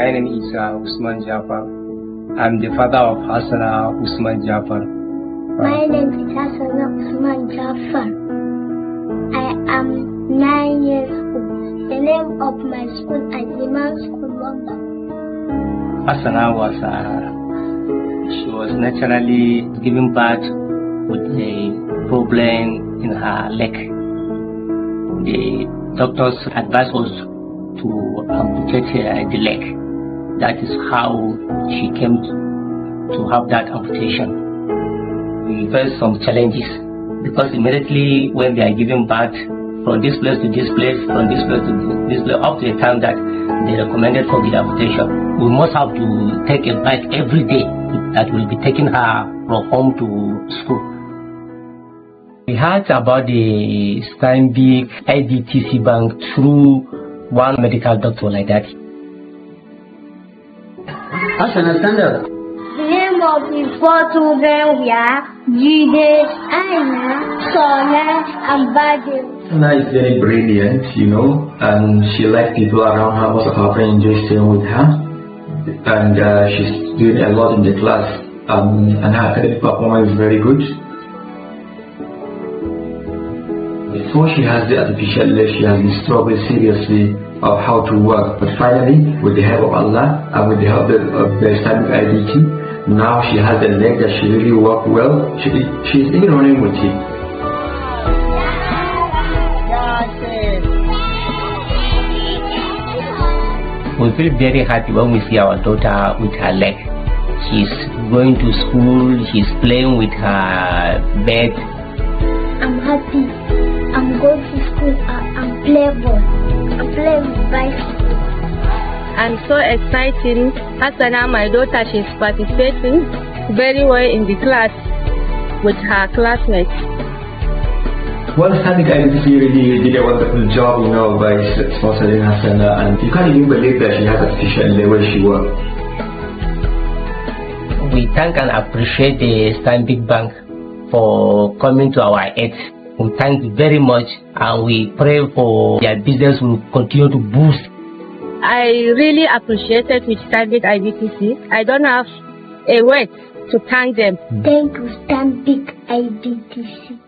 My name is Usman Jafar. I'm the father of Hasana Usman Jafar. My name is Hasana Usman Jafar. I am 9 years old. The name of my school is Imam School London. Hasana she was naturally given birth with a problem in her leg. The doctors advised us to amputate the leg. That is how she came to have that amputation. We faced some challenges because immediately when they are giving birth, from this place to this place, from this place to this place, up to the time that they recommended for the amputation, we must have to take a bike every day that will be taking her from home to school. We heard about the Stanbic IBTC bank through one medical doctor like that. Hasana, stand up. The name of the 4 children were Jide, Aina, Sona, and Badil. Hasana is very brilliant, and she likes people around her. Most of her friends enjoy staying with her, and she's doing a lot in the class, and her academic performance is very good. Before she has the artificial leg, she has been struggling seriously of how to work, but finally, with the help of Allah and with the help of the Stanbic IBT, now she has a leg that she really works well. She's even running with it. We feel very happy when we see our daughter with her leg. She's going to school, she's playing with her bed. I'm happy. I'm going to school. I'm playing ball. I'm playing with bicycle. And so exciting. Hasana, my daughter, she's participating very well in the class with her classmates. Well, Stanbic IBTC really did a wonderful job, by sponsoring Hasana, and you can't even believe that she has artificial leg where she works. We thank and appreciate the Stanbic Bank for coming to our aid. We thank you very much, and we pray for their business will continue to boost. I really appreciate it with Stanbic IBTC. I don't have a word to thank them. Thank you, Stanbic IBTC.